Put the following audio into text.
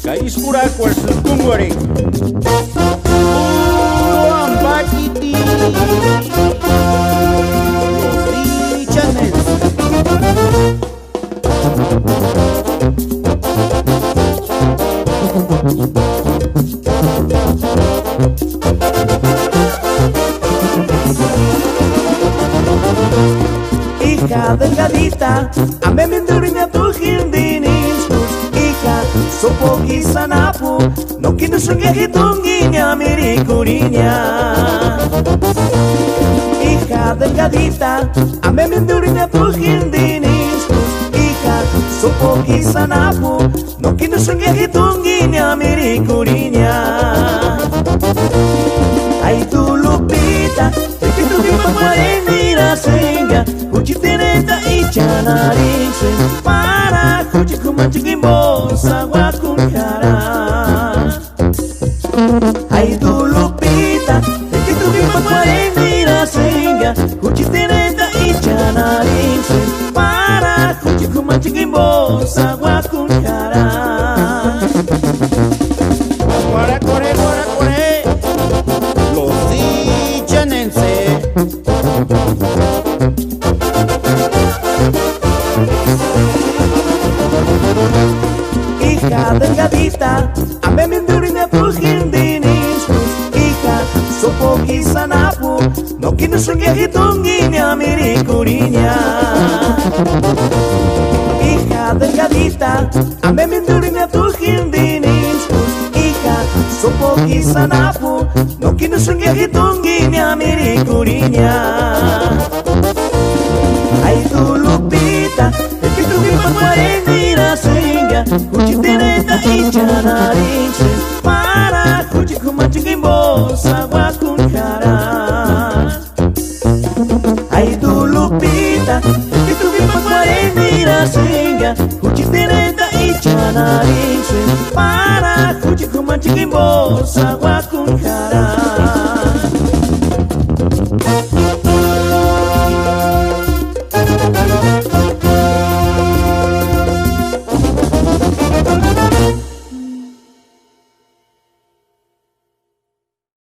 Kaispurako Seltunguari. Ambakiti. Los Chanels. Hija delgadita, ame mendurina tu hindinis. Hija, sopo kisanapu, no kino sungahitunginya mirikurinya. Hija delgadita, ame mendurina tu hindinis. Hija, sopo kisanapu, no kino sungahitunginya mirikurinya. Ay tu Lupita, que tu misma marenira senga, Cuchiteneta y chanarixe, para Cuchicumachikimbosa guacuncara. Ay tu Lupita, que tu misma marenira senga, Cuchiteneta y chanarixe, para Cuchicumachikimbosa guacuncara. Guaracore. Los Chanense. Hija delgadita, ame mendurina tu hindinis. Hija, sopo kisanapu, no kino sungahitunginya mirikurinya. Hija delgadita, ame mendurina tu hindinis. Hija, sopo kisanapu, no kino sungahitunginya mirikurinya. Ay tu Lupita, que tu misma marenira senga, Cuchiteneta y chanarixe, para Cuchicumachikimbosa guacuncara. Ay tu Lupita, que tu misma marenira senga, Cuchiteneta y chanarixe, para Cuchicumachikimbosa guacuncara.